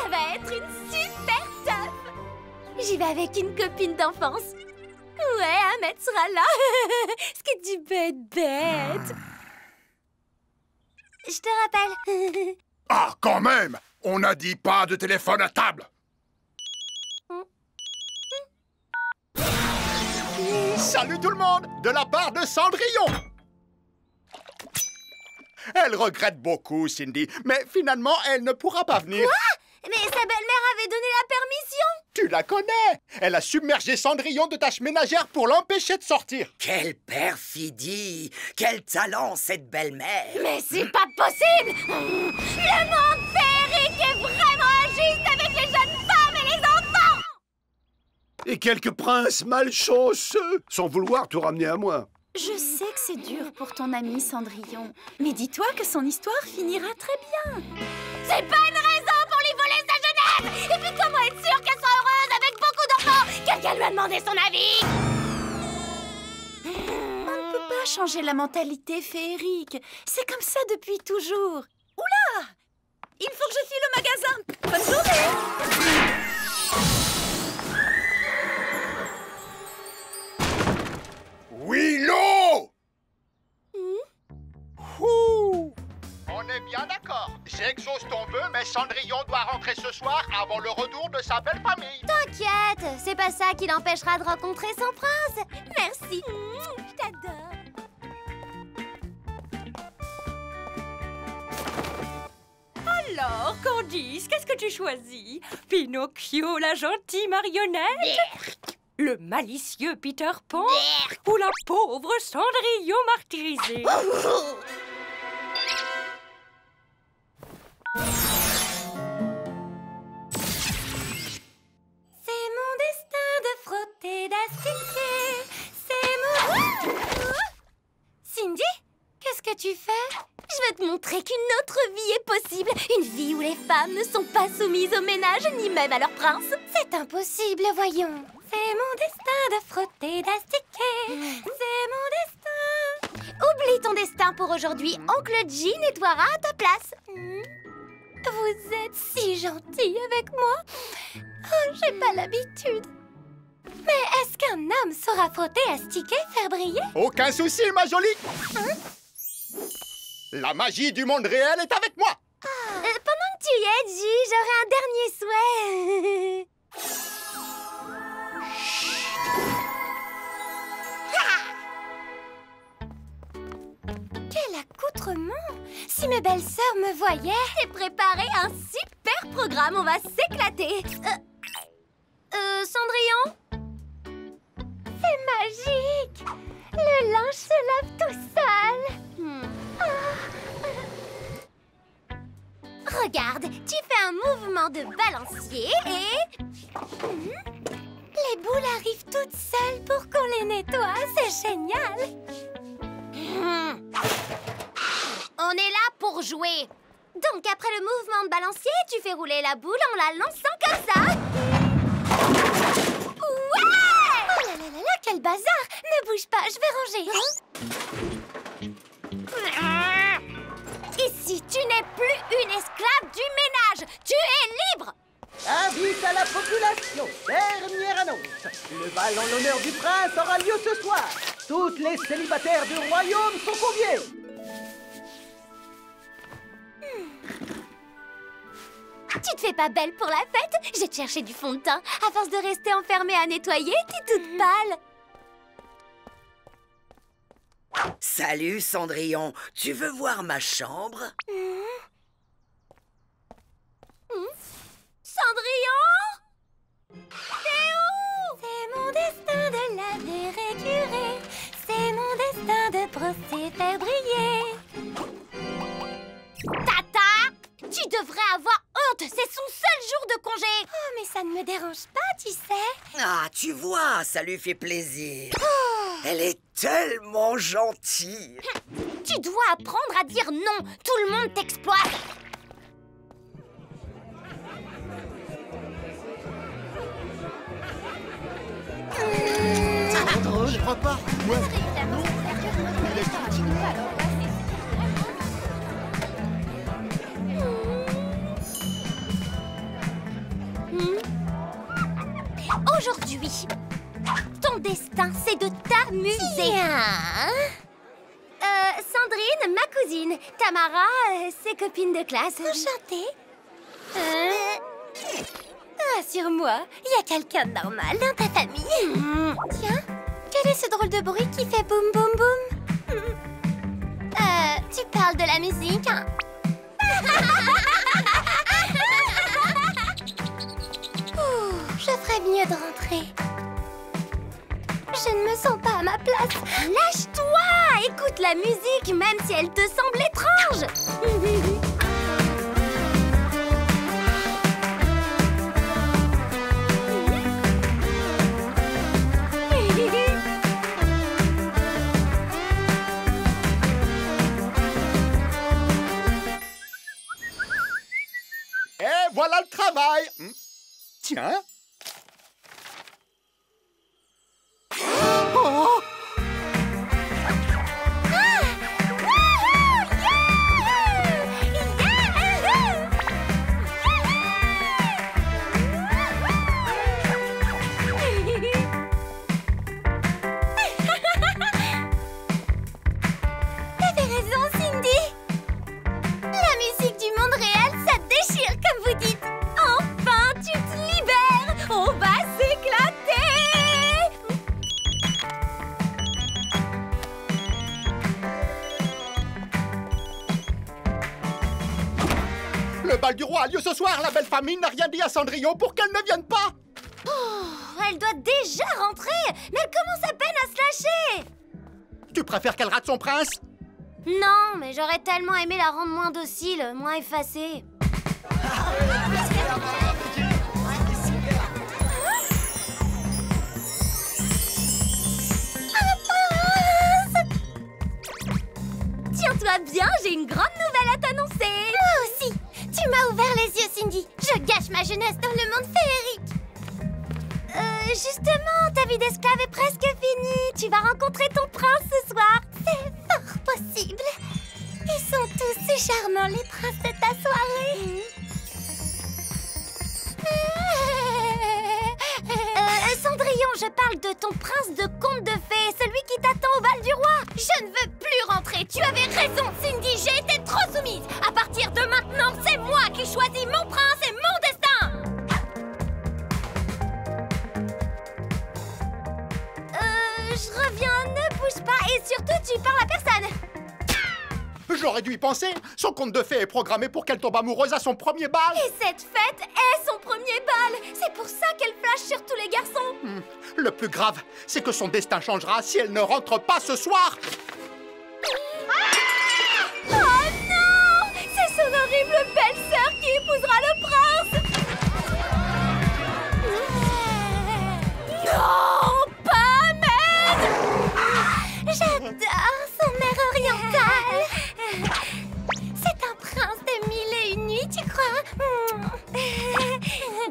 Ça va être une super teuf. J'y vais avec une copine d'enfance. Ouais, Ahmed sera là. Ce qui est du bête. Je te rappelle. Ah, quand même! On n'a dit pas de téléphone à table! Salut tout le monde! De la part de Cendrillon! Elle regrette beaucoup, Cindy, mais finalement, elle ne pourra pas venir. Quoi? Mais sa belle-mère avait donné la permission. Tu la connais! Elle a submergé Cendrillon de tâches ménagères pour l'empêcher de sortir. Quelle perfidie! Quel talent, cette belle-mère! Mais c'est pas possible. Le monde féerique est vraiment injuste avec les jeunes femmes et les enfants. Et quelques princes malchanceux, sans vouloir te ramener à moi. Je sais que c'est dur pour ton ami Cendrillon, mais dis-toi que son histoire finira très bien. C'est pas une raison pour lui voler sa jeunesse. Et puis comment être sûr qu'elle soit heureuse avec beaucoup d'enfants? Quelqu'un lui a demandé son avis. On ne peut pas changer la mentalité féerique. C'est comme ça depuis toujours. Oula! Il faut que je file au magasin. Bonne journée! Willow! Ouh. On est bien d'accord. J'exauce ton vœu, mais Cendrillon doit rentrer ce soir avant le retour de sa belle famille. T'inquiète, c'est pas ça qui l'empêchera de rencontrer son prince. Merci. Je t'adore. Alors, Candice, qu'est-ce que tu choisis? Pinocchio, la gentille marionnette? Le malicieux Peter Pan? Ou la pauvre Cendrillon martyrisée? C'est mon destin de frotter, d'astiquer. C'est mon... Cindy, qu'est-ce que tu fais? Je veux te montrer qu'une autre vie est possible. Une vie où les femmes ne sont pas soumises au ménage, ni même à leur prince. C'est impossible, voyons. C'est mon destin de frotter, d'astiquer. C'est mon destin. Oublie ton destin pour aujourd'hui. Oncle G nettoiera à ta place. Vous êtes si gentil avec moi. Oh, j'ai pas l'habitude. Mais est-ce qu'un homme saura frotter, astiquer, faire briller? Aucun souci, ma jolie. La magie du monde réel est avec moi. Pendant que tu y es, G, j'aurais un dernier souhait. Quel accoutrement! Si mes belles-sœurs me voyaient, j'ai préparé un super programme, on va s'éclater. Cendrillon? C'est magique! Le linge se lave tout seul. Regarde, tu fais un mouvement de balancier et... Les boules arrivent toutes seules pour qu'on les nettoie, c'est génial. On est là pour jouer. Donc après le mouvement de balancier, tu fais rouler la boule en la lançant comme ça. Ouais! Oh là là là là, quel bazar! Ne bouge pas, je vais ranger. Ici, tu n'es plus une esclave du ménage. Tu es libre. Invite à la population, dernière annonce. Le bal en l'honneur du prince aura lieu ce soir. Toutes les célibataires du royaume sont conviées. Tu te fais pas belle pour la fête? Je vais te chercher du fond de teint. À force de rester enfermée à nettoyer, t'es toute pâle. Salut, Cendrillon. Tu veux voir ma chambre? Cendrillon? T'es où? C'est mon destin de laver et curer. C'est mon destin de brosser, faire briller. Tata, tu devrais avoir honte. C'est son seul jour de congé. Oh, mais ça ne me dérange pas, tu sais. Ah, tu vois, ça lui fait plaisir. Elle est tellement gentille. Tu dois apprendre à dire non. Tout le monde t'exploite. Je crois pas. Ouais. Évidemment, c'est sûr que Il est continue alors. aujourd'hui. Ton destin, c'est de t'amuser. Sandrine, ma cousine. Tamara, ses copines de classe. Enchantée. Rassure-moi, il y a quelqu'un de normal dans ta famille. Tiens, quel est ce drôle de bruit qui fait boum boum boum? Tu parles de la musique, hein? Je ferais mieux de rentrer. Je ne me sens pas à ma place. Lâche-toi! Écoute la musique, même si elle te semble étrange. Et voilà le travail. Tiens. Oh! T'avais raison, Cindy. La musique du monde réel, ça déchire, comme vous dites. Enfin, tu te libères. On va s'éclater. Le bal du roi a lieu ce soir. La belle famille n'a rien dit à Cendrillon pour qu'elle ne vienne pas. Elle doit déjà rentrer. Mais elle commence à peine à se lâcher. Tu préfères qu'elle rate son prince? Non, mais j'aurais tellement aimé la rendre moins docile, moins effacée. Tiens-toi bien, j'ai une grande nouvelle à t'annoncer. Moi aussi. Tu m'as ouvert les yeux, Cindy. Je gâche ma jeunesse dans le monde féerique. Justement, ta vie d'esclave est presque finie. Tu vas rencontrer ton prince ce soir. C'est fort possible. Ils sont tous si charmants, les princes de ta soirée. Cendrillon, je parle de ton prince de conte de fées, celui qui t'attend au bal du roi. Je ne veux plus rentrer. Tu avais raison, Cindy. J'ai été trop soumise. À partir de maintenant, c'est moi qui choisis mon prince et mon destin. Je reviens, ne bouge pas et surtout, tu parles à personne. J'aurais dû y penser. Son conte de fées est programmé pour qu'elle tombe amoureuse à son premier bal. Et cette fête est son premier bal. C'est pour ça qu'elle flash sur tous les garçons. Le plus grave, c'est que son destin changera si elle ne rentre pas ce soir. Oh non! C'est son horrible belle-sœur qui épousera le prince. Non, pas Ahmed. J'adore son air oriental. C'est un prince de 1001 nuits, tu crois?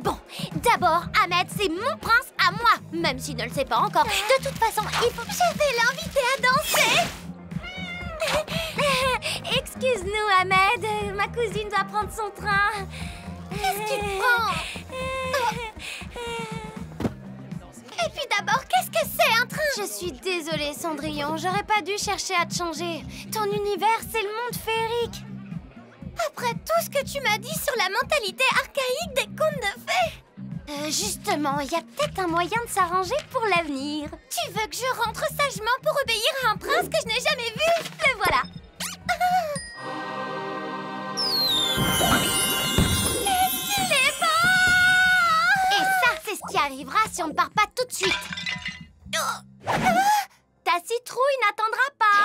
Bon, d'abord, Ahmed, c'est mon prince à moi, même s'il ne le sait pas encore. De toute façon, il faut que je vais l'inviter à danser. Excuse-nous, Ahmed, ma cousine doit prendre son train. Qu'est-ce qui te prend? Et puis d'abord, qu'est-ce que c'est un train? Je suis désolée, Cendrillon, j'aurais pas dû chercher à te changer. Ton univers, c'est le monde féerique. Après tout ce que tu m'as dit sur la mentalité archaïque des contes de fées. Justement, il y a peut-être un moyen de s'arranger pour l'avenir. Tu veux que je rentre sagement pour obéir à un prince que je n'ai jamais vu? Le voilà. Qu'est-ce qu'il est beau! Et ça, c'est ce qui arrivera si on ne part pas tout de suite. Ta citrouille n'attendra pas.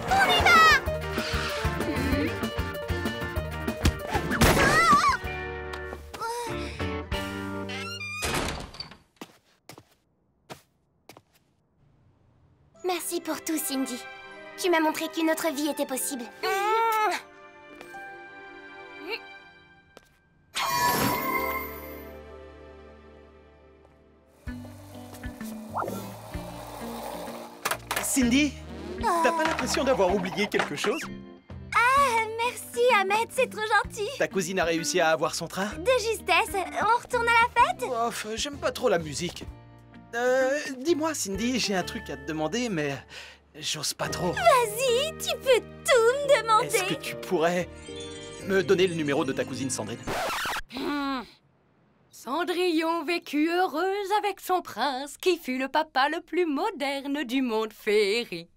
On y va! Merci pour tout, Cindy. Tu m'as montré qu'une autre vie était possible. Cindy, t'as pas l'impression d'avoir oublié quelque chose? Ah, merci Ahmed, c'est trop gentil. Ta cousine a réussi à avoir son train? De justesse, on retourne à la fête? Ouf, j'aime pas trop la musique. Dis-moi, Cindy, j'ai un truc à te demander, mais j'ose pas trop. Vas-y, tu peux tout me demander. Est-ce que tu pourrais me donner le numéro de ta cousine Sandrine? Cendrillon vécut heureuse avec son prince, qui fut le papa le plus moderne du monde féerique.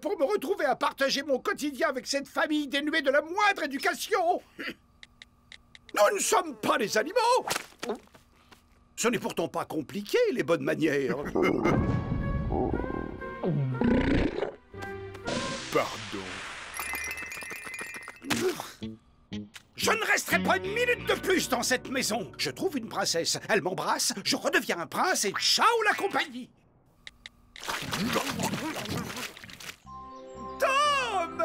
Pour me retrouver à partager mon quotidien avec cette famille dénuée de la moindre éducation. Nous ne sommes pas des animaux. Ce n'est pourtant pas compliqué, les bonnes manières. Pardon. Je ne resterai pas une minute de plus dans cette maison. Je trouve une princesse, elle m'embrasse, je redeviens un prince et ciao la compagnie. Tom!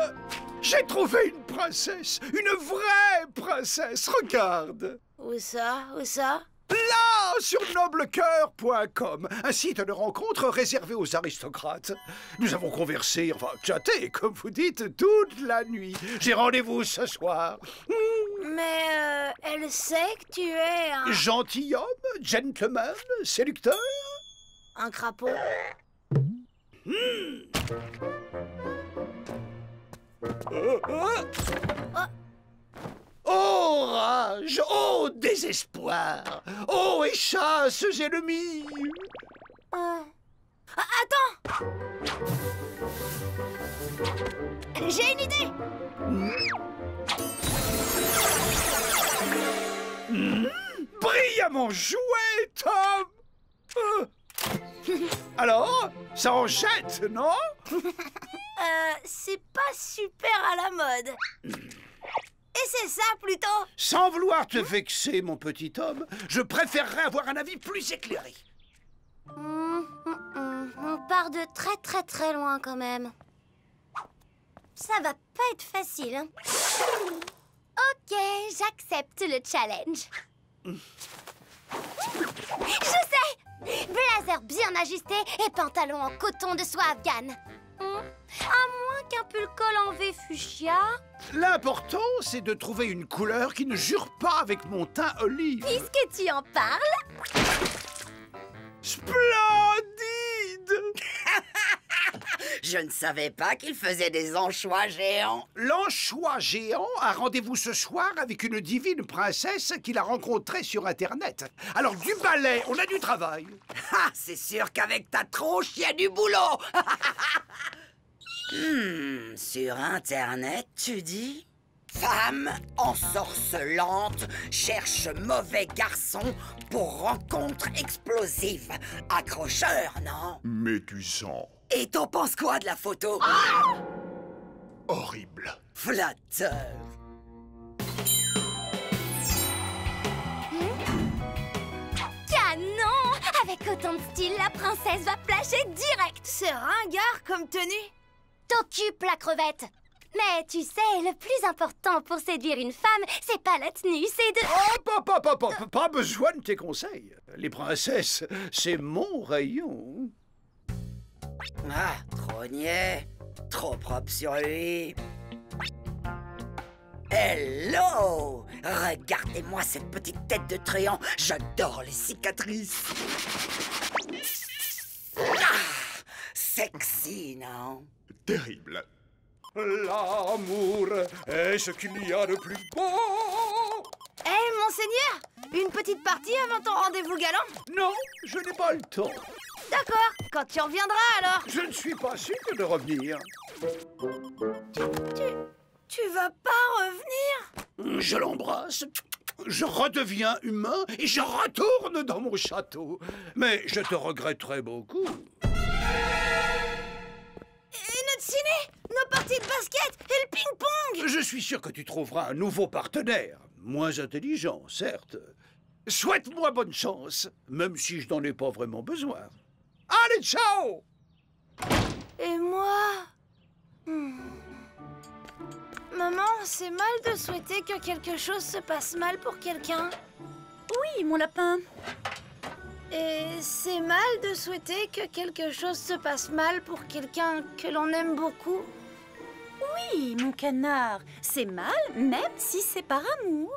J'ai trouvé une princesse, une vraie princesse, regarde! Où ça? Où ça? Là, sur noblecoeur.com, un site de rencontre réservé aux aristocrates. Nous avons conversé, enfin chatté, comme vous dites, toute la nuit. J'ai rendez-vous ce soir. Mais elle sait que tu es un... Gentilhomme, gentleman, séducteur. Un crapaud. Oh rage, oh désespoir, oh échasse ennemis. Attends! J'ai une idée! Brillamment joué, Tom. Alors, ça en jette, non? C'est pas super à la mode. Et c'est ça, plutôt. Sans vouloir te vexer, mon petit homme, je préférerais avoir un avis plus éclairé. On part de très loin, quand même. Ça va pas être facile, hein. Ok, j'accepte le challenge. Je sais! Blazer bien ajusté et pantalon en coton de soie afghane. À moins qu'un pull col en V fuchsia. L'important, c'est de trouver une couleur qui ne jure pas avec mon teint olive. Puisque tu en parles. Splendide! Je ne savais pas qu'il faisait des anchois géants. L'anchois géant a rendez-vous ce soir avec une divine princesse qu'il a rencontrée sur Internet. Alors du balai, on a du travail. Ah, c'est sûr qu'avec ta tronche, il y a du boulot. Sur Internet, tu dis? Femme ensorcelante cherche mauvais garçon pour rencontre explosive. Accrocheur, non? Médusant. Et t'en penses quoi de la photo? Horrible. Flatteur. Canon! Avec autant de style, la princesse va flasher direct. C'est ringard comme tenue. T'occupes la crevette. Mais tu sais, le plus important pour séduire une femme, c'est pas la tenue, c'est de... Oh, pas besoin de tes conseils. Les princesses, c'est mon rayon. Ah, trop niais. Trop propre sur lui. Hello! Regardez-moi cette petite tête de truand. J'adore les cicatrices. Ah, sexy, non? Terrible. L'amour est ce qu'il y a de plus beau. Hé, monseigneur, une petite partie avant ton rendez-vous galant? Non, je n'ai pas le temps. D'accord, quand tu reviendras alors. Je ne suis pas sûr de revenir. Tu vas pas revenir? Je l'embrasse. je redeviens humain et je retourne dans mon château. Mais je te regretterai beaucoup. Et notre ciné, nos parties de basket et le ping-pong. Je suis sûr que tu trouveras un nouveau partenaire. Moins intelligent, certes. Souhaite-moi bonne chance, même si je n'en ai pas vraiment besoin. Allez, ciao! Et moi Maman, c'est mal de souhaiter que quelque chose se passe mal pour quelqu'un. Oui, mon lapin. Et c'est mal de souhaiter que quelque chose se passe mal pour quelqu'un que l'on aime beaucoup. Oui, mon canard. C'est mal, même si c'est par amour.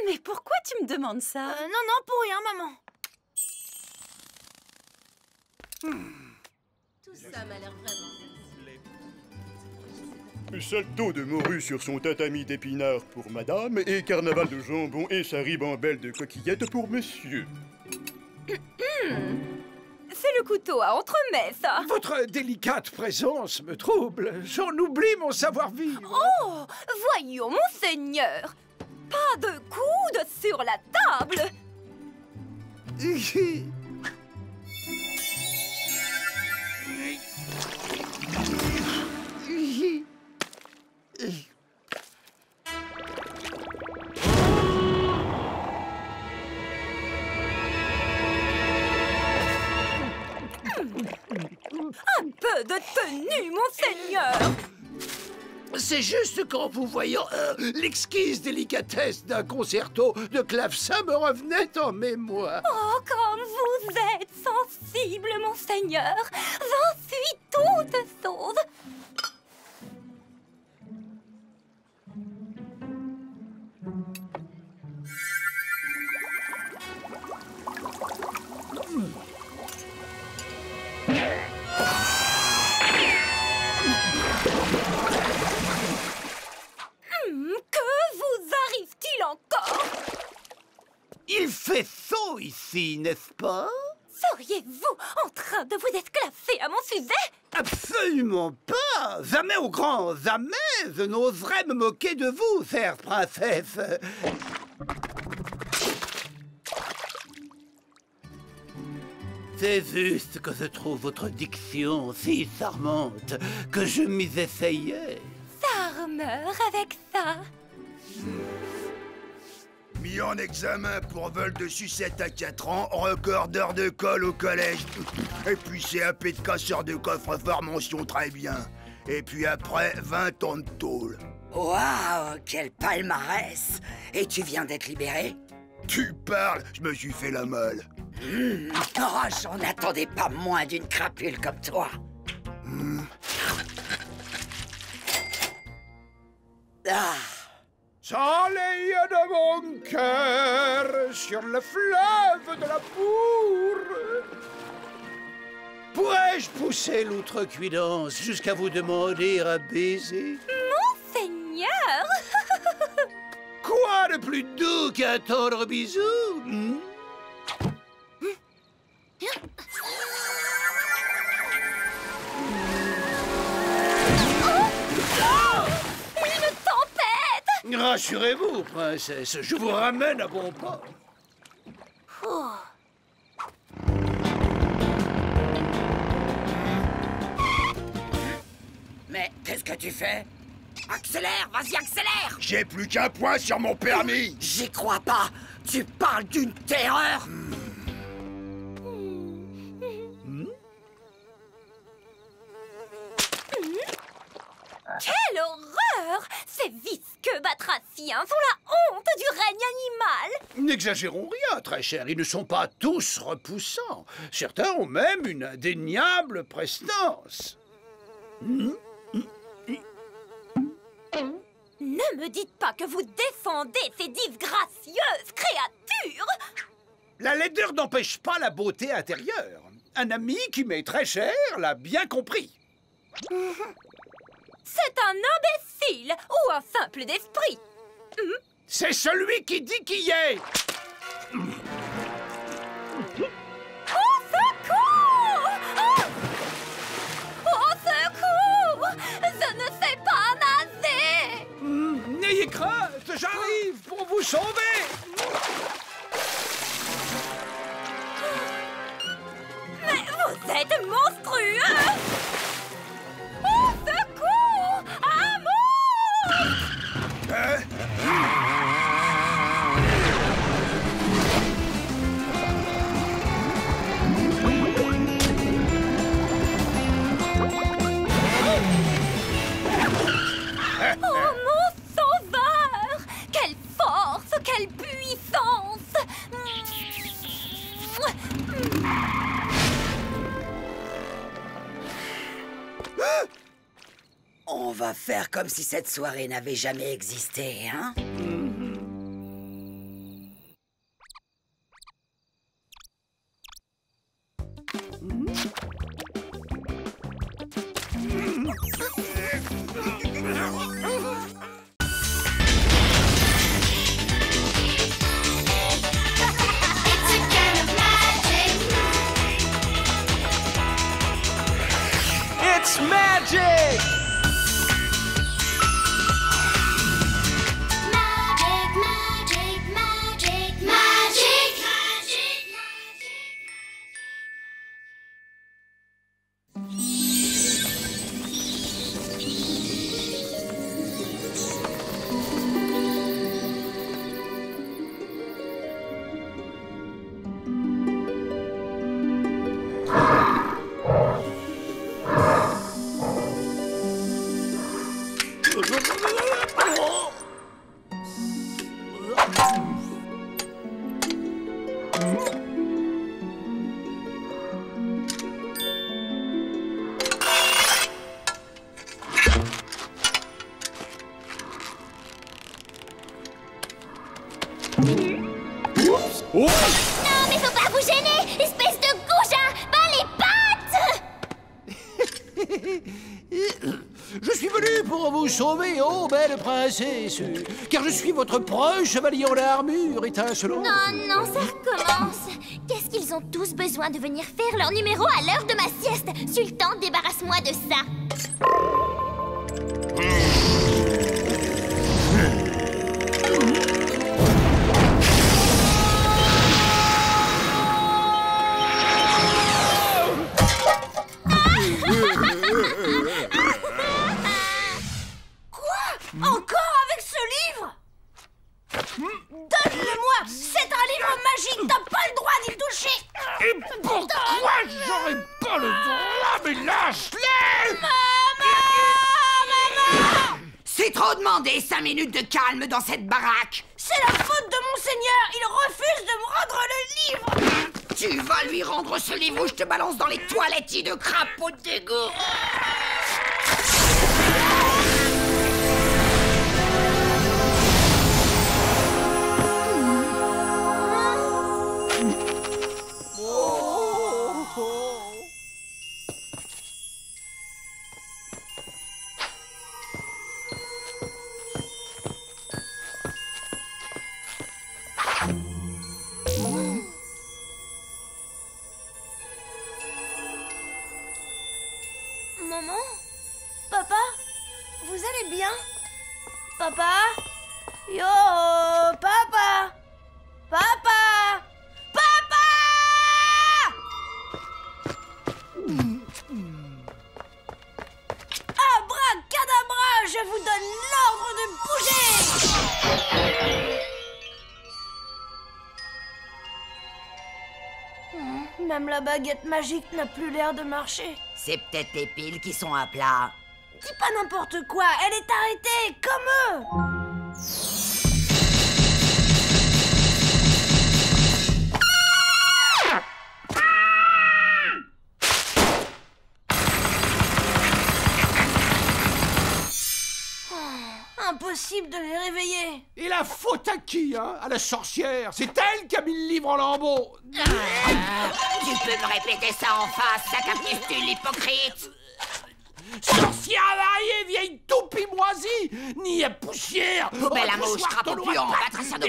Mais pourquoi tu me demandes ça? Non, pour rien, maman. Tout ça m'a l'air vraiment... Salto de morue sur son tatami d'épinards pour madame et carnaval de jambon et sa ribambelle de coquillettes pour monsieur. C'est le couteau à entremets, ça. Votre délicate présence me trouble. J'en oublie mon savoir-vivre. Oh, voyons, monseigneur. Pas de coude sur la table. Un peu de tenue, monseigneur. C'est juste qu'en vous voyant, l'exquise délicatesse d'un concerto de clavecin me revenait en mémoire. Oh, comme vous êtes sensible, monseigneur. J'en suis toute sauve. Que vous arrive-t-il encore? Il fait chaud ici, n'est-ce pas? Seriez-vous en train de vous esclaffer à mon sujet? Absolument pas! Jamais au grand jamais je n'oserais me moquer de vous, chère princesse. C'est juste que je trouve votre diction si charmante que je m'y essayais. Charmeur avec ça. Mis en examen pour vol de sucette à 4 ans, record d'heures de colle au collège. Et puis CAP de casseur de coffre-fort, mention très bien. Et puis après, 20 ans de tôle. Waouh, quel palmarès! Et tu viens d'être libéré? Tu parles, je me suis fait la malle. Oh, j'en attendais pas moins d'une crapule comme toi. Ah. Soleil de mon cœur sur le fleuve de l'amour. Pourrais-je pousser l'outrecuidance jusqu'à vous demander un baiser? Monseigneur. Quoi de plus doux qu'un tendre bisou? Rassurez-vous, princesse, je vous ramène à bon port. Mais qu'est-ce que tu fais? Accélère, vas-y, accélère! J'ai plus qu'un point sur mon permis! J'y crois pas! Tu parles d'une terreur! Quelle horreur! Ces visqueux batraciens sont la honte du règne animal! N'exagérons rien, très cher, ils ne sont pas tous repoussants. Certains ont même une indéniable prestance. Ne me dites pas que vous défendez ces disgracieuses créatures! La laideur n'empêche pas la beauté intérieure. Un ami qui m'est très cher l'a bien compris. C'est un imbécile ou un simple d'esprit. C'est celui qui dit qui est. Au secours! n'ayez crainte, j'arrive pour vous sauver. Mais vous êtes monstrueux! Au secours! Amour! Oh mon sauveur! Quelle force! Quelle puissance! On va faire comme si cette soirée n'avait jamais existé, hein? It's magic! Non, mais faut pas vous gêner! Espèce de goujat! Bas les pattes! Je suis venu pour vous sauver, oh belle princesse, car je suis votre proche chevalier en armure étincelante. Non, ça recommence. Qu'est-ce qu'ils ont tous besoin de venir faire leur numéro à l'heure de ma sieste? Sultan, débarrasse-moi de ça. Encore avec ce livre? Donne-le-moi! C'est un livre magique! T'as pas le droit d'y toucher! Et pourquoi j'aurais pas le droit? Mais lâche-les! Maman! C'est trop demandé, 5 minutes de calme dans cette baraque. C'est la faute de Monseigneur! Il refuse de me rendre le livre! Tu vas lui rendre ce livre ou je te balance dans les toilettes de crapaud de dégoût. Maman? Papa? Vous allez bien? Papa? Yo! Papa! Papa! Papa! Abracadabra! Je vous donne l'ordre de bouger! Même la baguette magique n'a plus l'air de marcher. C'est peut-être les piles qui sont à plat. Dis pas n'importe quoi, elle est arrêtée, comme eux! Impossible de les réveiller. Et la faute à qui, hein? À la sorcière. C'est elle qui a mis le livre en lambeaux. Tu peux me répéter ça en face, sacapucule l'hypocrite? Sorcière avariée, vieille toupie moisie, ni à poussière. Poubelle à mouche, crapaud puant, patricien de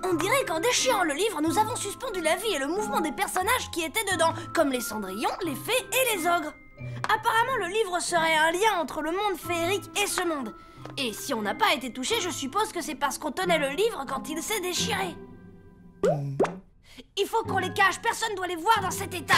On dirait qu'en déchirant le livre, nous avons suspendu la vie et le mouvement des personnages qui étaient dedans, comme les cendrillons, les fées et les ogres. Apparemment, le livre serait un lien entre le monde féerique et ce monde. Et si on n'a pas été touché, je suppose que c'est parce qu'on tenait le livre quand il s'est déchiré. Il faut qu'on les cache, personne doit les voir dans cet état.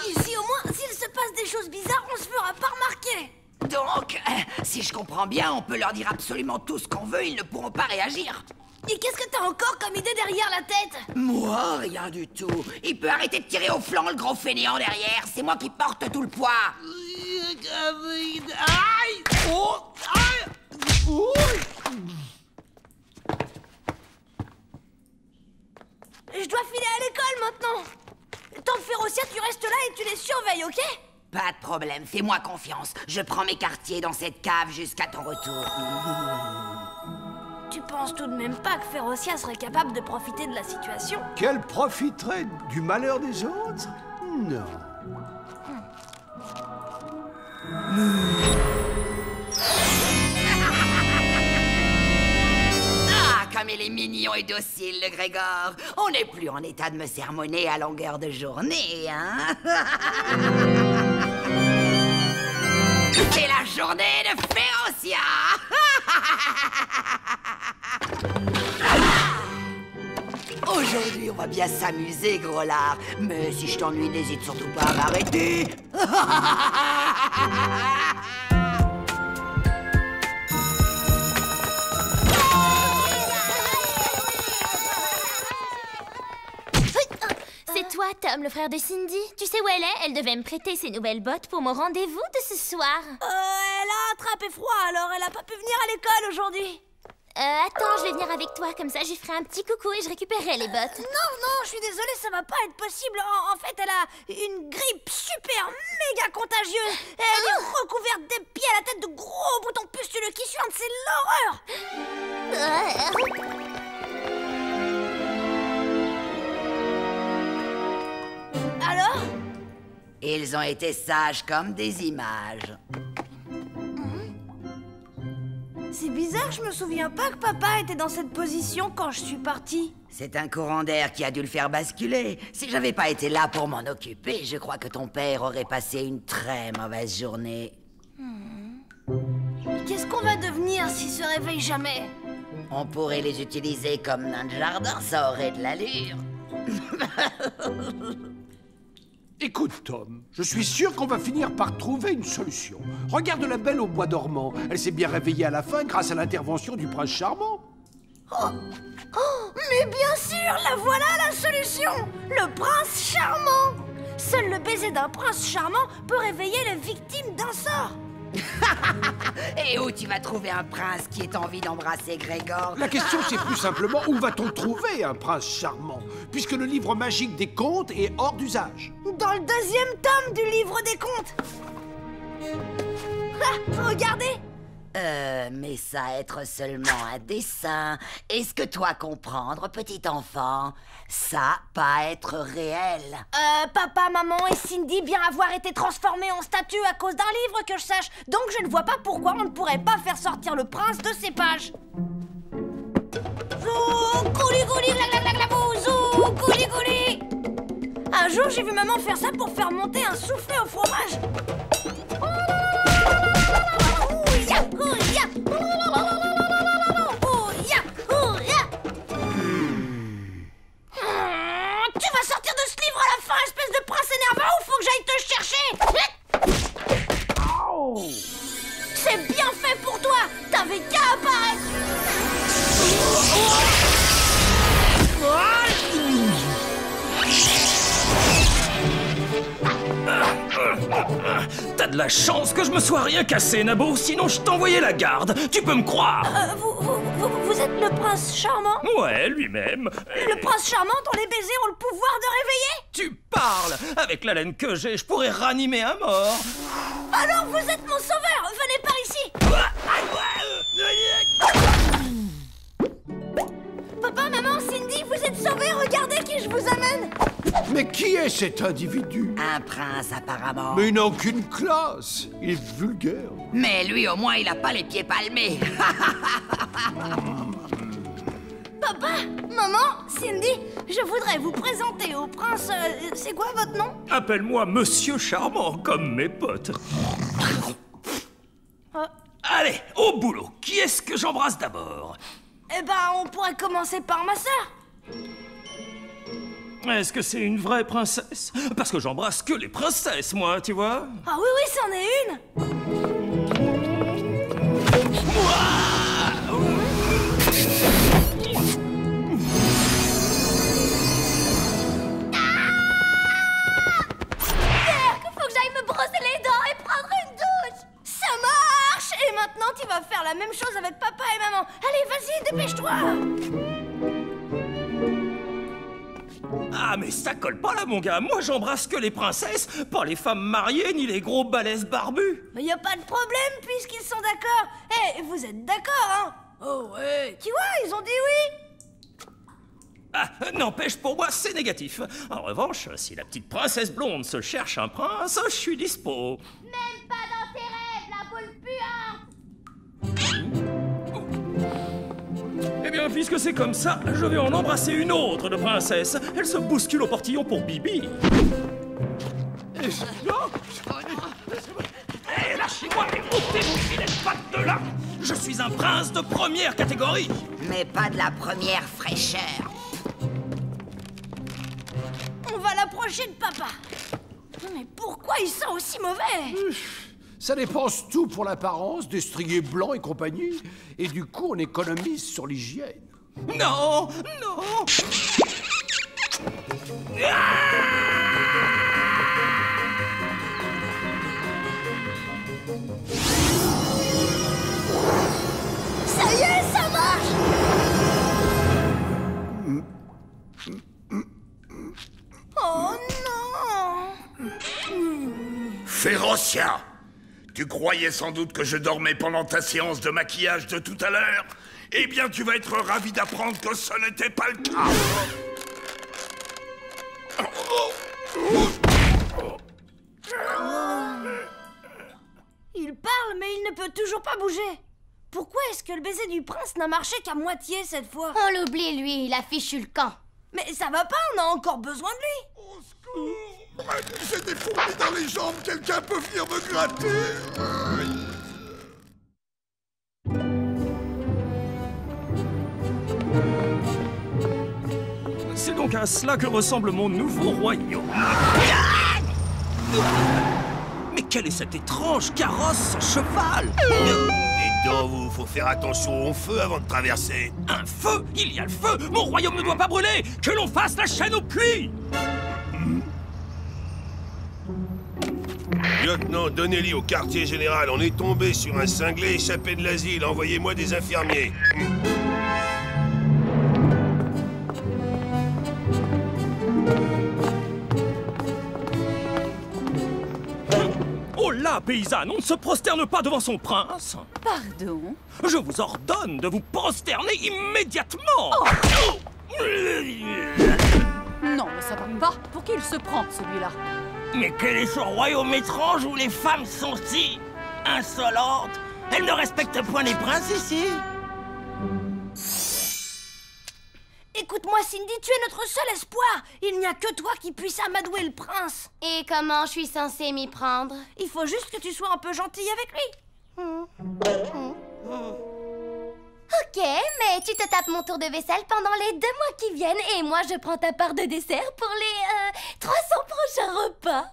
Ici, au moins, s'il se passe des choses bizarres, on se fera pas remarquer. Donc, si je comprends bien, on peut leur dire absolument tout ce qu'on veut, ils ne pourront pas réagir. Et qu'est-ce que t'as encore comme idée derrière la tête? Moi, rien du tout. Il peut arrêter de tirer au flanc, le gros fainéant derrière. C'est moi qui porte tout le poids. Aïe! Oh! Aïe! Oh! Je dois filer à l'école maintenant. Tant que Férocia, tu restes là et tu les surveilles, ok? Pas de problème, fais-moi confiance. Je prends mes quartiers dans cette cave jusqu'à ton retour. Tu penses tout de même pas que Férocia serait capable de profiter de la situation? Qu'elle profiterait du malheur des autres? Non. Ah, comme il est mignon et docile, le Grégor. On n'est plus en état de me sermonner à longueur de journée, hein? C'est la journée de Férocia. Aujourd'hui, on va bien s'amuser, gros lard. Mais si je t'ennuie, n'hésite surtout pas à m'arrêter. C'est toi, Tom, le frère de Cindy. Tu sais où elle est? Elle devait me prêter ses nouvelles bottes pour mon rendez-vous de ce soir. Elle a attrapé froid, alors elle a pas pu venir à l'école aujourd'hui. Attends, je vais venir avec toi, comme ça je ferai un petit coucou et je récupérerai les bottes. Non, je suis désolée, ça va pas être possible. En fait, elle a une grippe super méga contagieuse. Elle est recouverte d'épis, à la tête de gros boutons pustuleux qui suintent, c'est l'horreur. Alors? Ils ont été sages comme des images. C'est bizarre, je me souviens pas que papa était dans cette position quand je suis partie. C'est un courant d'air qui a dû le faire basculer. Si j'avais pas été là pour m'en occuper, je crois que ton père aurait passé une très mauvaise journée. Qu'est-ce qu'on va devenir s'il se réveille jamais? On pourrait les utiliser comme nains de jardin, ça aurait de l'allure. Écoute, Tom, je suis sûr qu'on va finir par trouver une solution. Regarde la belle au bois dormant. Elle s'est bien réveillée à la fin grâce à l'intervention du prince charmant. Mais bien sûr, la voilà la solution! Le prince charmant! Seul le baiser d'un prince charmant peut réveiller les victimes d'un sort. Et où tu vas trouver un prince qui ait envie d'embrasser Grégor? La question, c'est plus simplement où va-t-on trouver un prince charmant, puisque le livre magique des contes est hors d'usage. Dans le deuxième tome du livre des contes. Ah, regardez! Mais ça être seulement un dessin. Est-ce que toi comprendre, petit enfant? Ça pas être réel. Papa, maman et Cindy bien avoir été transformés en statues à cause d'un livre que je sache. Donc je ne vois pas pourquoi on ne pourrait pas faire sortir le prince de ces pages. Zou, gouli gouli, gla gla gla gla bou, zou, gouli gouli. Un jour, j'ai vu maman faire ça pour faire monter un soufflé au fromage. Tu vas sortir de ce livre à la fin, espèce de prince énervant, ou faut que j'aille te chercher? C'est bien fait pour toi. T'avais qu'à apparaître. T'as de la chance que je me sois rien cassé, Nabo, sinon je t'envoyais la garde. Tu peux me croire. Vous êtes le prince charmant? Ouais, lui-même. Le prince charmant dont les baisers ont le pouvoir de réveiller? Tu parles. Avec la laine que j'ai, je pourrais ranimer un mort. Alors vous êtes mon sauveur. Venez par ici. Papa, maman, Cindy, vous êtes sauvés. Regardez qui je vous amène. Mais qui est cet individu? Un prince, apparemment. Mais il n'a aucune classe. Il est vulgaire. Mais lui, au moins, il a pas les pieds palmés. Papa, maman, Cindy, je voudrais vous présenter au prince... c'est quoi votre nom? Appelle-moi Monsieur Charmant, comme mes potes. Allez, au boulot. Qui est-ce que j'embrasse d'abord? Eh ben, on pourrait commencer par ma sœur. Est-ce que c'est une vraie princesse? Parce que j'embrasse que les princesses, moi, tu vois. Ah oui, c'en est une. Faut que j'aille me brosser les dents et prendre une douche. Ça marche. Et maintenant, tu vas faire la même chose avec papa et maman. Allez, vas-y, dépêche-toi. Ah, mais ça colle pas là, mon gars. Moi, j'embrasse que les princesses, pas les femmes mariées ni les gros balèzes barbus. Mais y a pas de problème puisqu'ils sont d'accord. Eh, vous êtes d'accord, hein? Oh ouais. Tu vois, ils ont dit oui. Ah, n'empêche, pour moi, c'est négatif. En revanche, si la petite princesse blonde se cherche un prince, je suis dispo. Même pas dans tes rêves, la boule puante. Eh bien, puisque c'est comme ça, je vais en embrasser une autre de princesse. Elle se bouscule au portillon pour Bibi. Hé, lâchez-moi et ôtez vos filets de pattes de là. Je suis un prince de première catégorie. Mais pas de la première fraîcheur. On va l'approcher de papa. Mais pourquoi il sent aussi mauvais? Ça dépense tout pour l'apparence, des striés blancs et compagnie. Et du coup, on économise sur l'hygiène. Non, non. Ça y est, ça marche. Oh non. Férocia! Tu croyais sans doute que je dormais pendant ta séance de maquillage de tout à l'heure? Eh bien, tu vas être ravi d'apprendre que ce n'était pas le cas. Il parle, mais il ne peut toujours pas bouger. Pourquoi est-ce que le baiser du prince n'a marché qu'à moitié cette fois? On l'oublie, lui, il a fichu le camp. Mais ça va pas, on a encore besoin de lui. Au secours! J'ai des fourmis dans les jambes, quelqu'un peut venir me gratter? C'est donc à cela que ressemble mon nouveau royaume. Mais quel est cet étrange carrosse sans cheval? Dites donc, vous, faut faire attention au feu avant de traverser. Un feu? Il y a le feu! Mon royaume ne doit pas brûler! Que l'on fasse la chaîne au puits! Lieutenant, donnez-lui au quartier général. On est tombé sur un cinglé échappé de l'asile. Envoyez-moi des infirmiers. Oh là, paysanne, on ne se prosterne pas devant son prince! Pardon? Je vous ordonne de vous prosterner immédiatement! Non, mais ça va pas. Pour qui il se prend, celui-là? Mais quel est ce royaume étrange où les femmes sont si insolentes? Elles ne respectent point les princes ici. Écoute-moi, Cindy, tu es notre seul espoir. Il n'y a que toi qui puisse amadouer le prince. Et comment je suis censée m'y prendre? Il faut juste que tu sois un peu gentille avec lui. Ok, mais tu te tapes mon tour de vaisselle pendant les 2 mois qui viennent et moi je prends ta part de dessert pour les 300 prochains repas.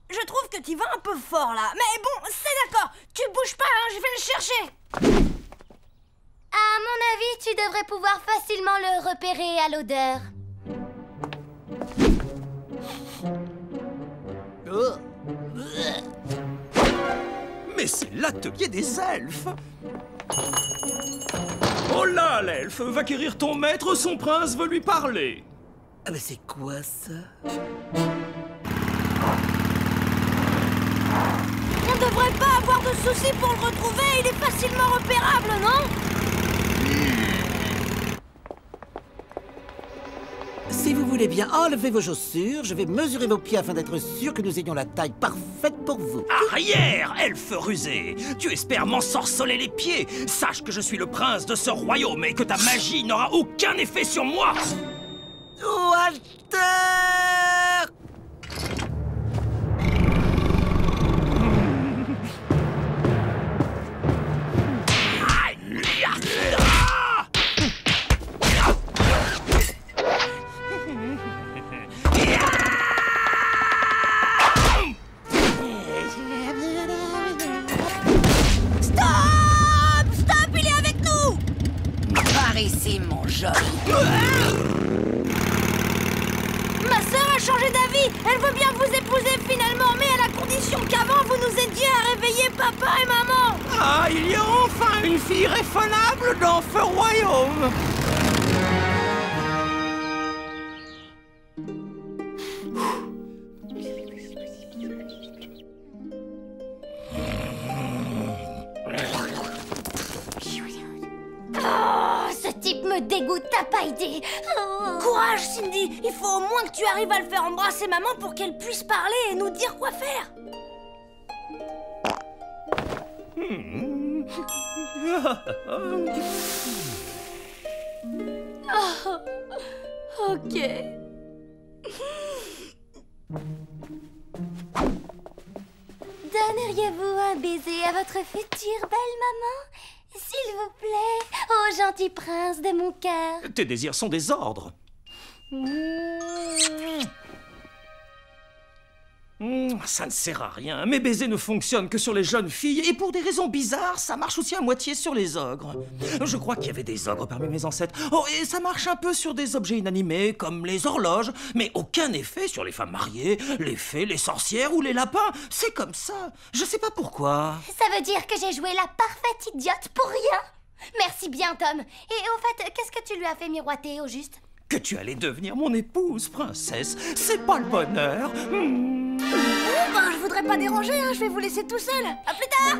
Je trouve que tu vas un peu fort là. Mais bon, c'est d'accord. Tu bouges pas, hein, je vais le chercher. À mon avis, tu devrais pouvoir facilement le repérer à l'odeur. Mais c'est l'atelier des elfes. Oh là, l'elfe, va quérir ton maître, son prince veut lui parler. Ah mais c'est quoi ça? On devrait pas avoir de soucis pour le retrouver, il est facilement repérable, non? Si vous voulez bien enlever vos chaussures, je vais mesurer vos pieds afin d'être sûr que nous ayons la taille parfaite pour vous. Arrière, elfe rusé! Tu espères m'ensorceler les pieds? Sache que je suis le prince de ce royaume et que ta magie n'aura aucun effet sur moi! Walter! Ici, mon joli. Ma sœur a changé d'avis. Elle veut bien vous épouser finalement, mais à la condition qu'avant vous nous aidiez à réveiller papa et maman. Ah, il y a enfin une fille raisonnable dans ce royaume. Me dégoûte, t'as pas idée. Oh. Courage, Cindy. Il faut au moins que tu arrives à le faire embrasser maman pour qu'elle puisse parler et nous dire quoi faire. Oh, ok. Donneriez-vous un baiser à votre future belle maman? S'il vous plaît, ô gentil prince de mon cœur. Tes désirs sont des ordres. Ça ne sert à rien. Mes baisers ne fonctionnent que sur les jeunes filles et pour des raisons bizarres, ça marche aussi à moitié sur les ogres. Je crois qu'il y avait des ogres parmi mes ancêtres. Oh, et ça marche un peu sur des objets inanimés comme les horloges, mais aucun effet sur les femmes mariées, les fées, les sorcières ou les lapins. C'est comme ça. Je sais pas pourquoi. Ça veut dire que j'ai joué la parfaite idiote pour rien. Merci bien, Tom. Et au fait, qu'est-ce que tu lui as fait miroiter au juste? Que tu allais devenir mon épouse, princesse. C'est pas le bonheur. Ben, je voudrais pas déranger, hein. Je vais vous laisser tout seul. À plus tard.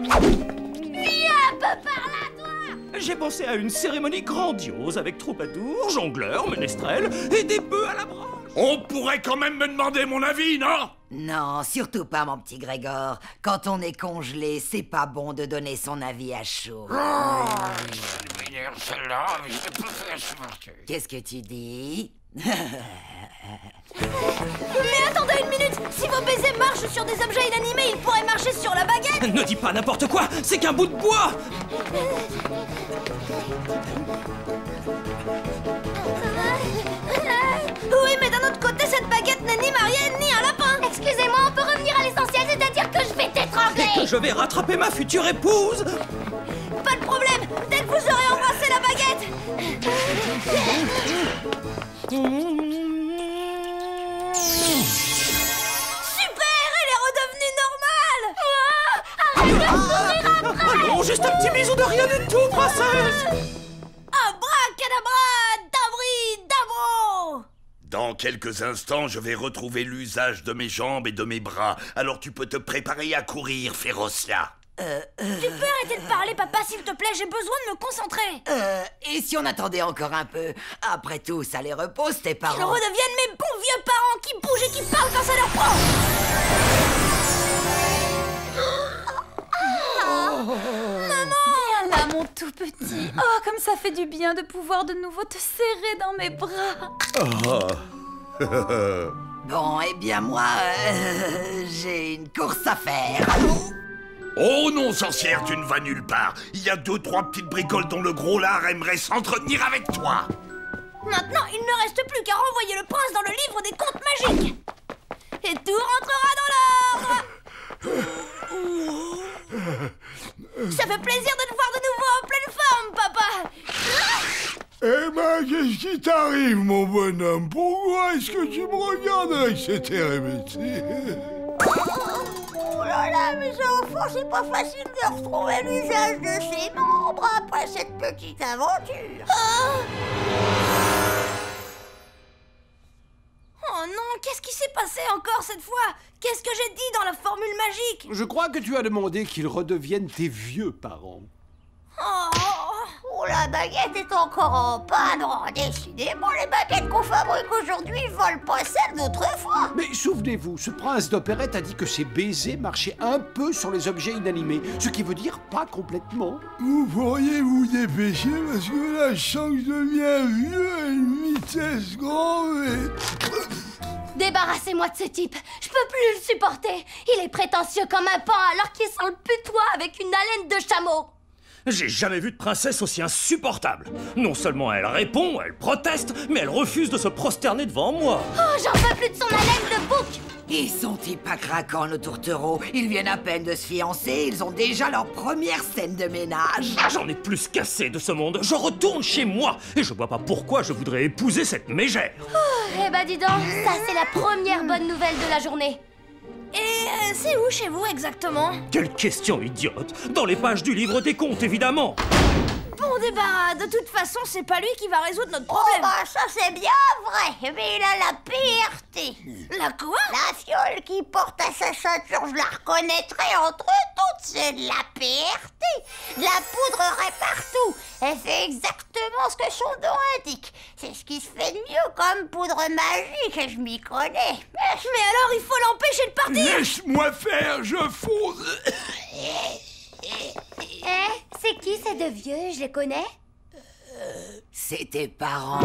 Viens un peu par là, toi. J'ai pensé à une cérémonie grandiose avec troubadours, jongleurs, ménestrels et des bœufs à la branche. On pourrait quand même me demander mon avis, non? Non, surtout pas, mon petit Grégor. Quand on est congelé, c'est pas bon de donner son avis à chaud. Qu'est-ce que tu dis? Mais attendez une minute. Si vos baisers marchent sur des objets inanimés, ils pourraient marcher sur la baguette. Ne dis pas n'importe quoi. C'est qu'un bout de bois. Oui, mais d'un autre côté, cette baguette n'est ni mariée ni un lapin. Excusez-moi, on peut revenir à l'essentiel, c'est-à-dire que je vais t'étrangler. Et que je vais rattraper ma future épouse. Pas de problème. Dès que vous aurez embrassé la baguette. Super, elle est redevenue normale. Arrête de courir après. Allons, juste un petit bisou de rien du tout, princesse. Abracadabra, dabri, dabro. Dans quelques instants, je vais retrouver l'usage de mes jambes et de mes bras. Alors tu peux te préparer à courir, Férocia. Tu peux arrêter de parler, papa, s'il te plaît. J'ai besoin de me concentrer. Et si on attendait encore un peu? Après tout, ça les repose, tes parents. Qu'ils redeviennent mes bons vieux parents qui bougent et qui parlent quand ça leur prend. Maman! Viens là, mon tout petit. Oh, comme ça fait du bien de pouvoir de nouveau te serrer dans mes bras. Bon, eh bien moi, j'ai une course à faire. Oh non, sorcière, tu ne vas nulle part. Il y a 2-3 petites bricoles dont le gros lard aimerait s'entretenir avec toi. Maintenant, il ne reste plus qu'à renvoyer le prince dans le livre des contes magiques. Et tout rentrera dans l'ordre. Ça fait plaisir de te voir de nouveau en pleine forme, papa. Eh ben, qu'est-ce qui t'arrive, mon bonhomme? Pourquoi est-ce que tu me regardes avec cet air émété? Oh là là, mes enfants, c'est pas facile de retrouver l'usage de ses membres après cette petite aventure. Oh non, qu'est-ce qui s'est passé encore cette fois? Qu'est-ce que j'ai dit dans la formule magique? Je crois que tu as demandé qu'ils redeviennent tes vieux parents. Oh la baguette est encore en panne. Oh, décidément, les baguettes qu'on fabrique aujourd'hui volent pas celles d'autrefois. Mais souvenez-vous, ce prince d'opérette a dit que ses baisers marchaient un peu sur les objets inanimés, ce qui veut dire pas complètement. Vous pourriez vous dépêcher parce que là, je sens que je deviens vieux à une vitesse grande et... Débarrassez-moi de ce type. Je peux plus le supporter. Il est prétentieux comme un pan alors qu'il sent le putois avec une haleine de chameau. J'ai jamais vu de princesse aussi insupportable. Non seulement elle répond, elle proteste, mais elle refuse de se prosterner devant moi. Oh, j'en peux plus de son haleine de bouc. Ils sont-ils pas craquants, nos tourtereaux? Ils viennent à peine de se fiancer, ils ont déjà leur première scène de ménage. J'en ai plus qu'assez de ce monde. Je retourne chez moi et je vois pas pourquoi je voudrais épouser cette mégère. Oh, eh ben dis donc, ça c'est la première bonne nouvelle de la journée. Et c'est où chez vous exactement? Quelle question idiote! Dans les pages du livre des contes, évidemment! Bon débarras, de toute façon, c'est pas lui qui va résoudre notre problème. Oh bah ça c'est bien vrai, mais il a la PRT. La quoi? La fiole qui porte à sa ceinture, je la reconnaîtrais entre toutes, c'est de la PRT. De la poudrerait partout. Elle fait exactement ce que son nom indique. C'est ce qui se fait de mieux comme poudre magique, et je m'y connais. Mais alors il faut l'empêcher de partir. Laisse-moi faire, je fonce. C'est qui ces deux vieux? Je les connais? C'est tes parents.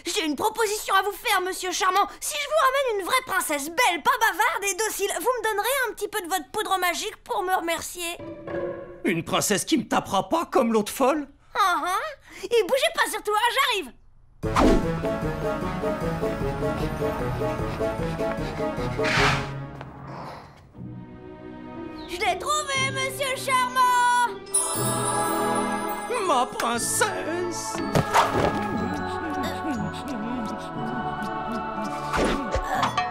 J'ai une proposition à vous faire, monsieur charmant. Si je vous ramène une vraie princesse belle, pas bavarde et docile, vous me donnerez un petit peu de votre poudre magique pour me remercier? Une princesse qui me tapera pas comme l'autre folle? Et bougez pas surtout, hein, j'arrive. Je l'ai trouvé, monsieur charmant. Ma princesse.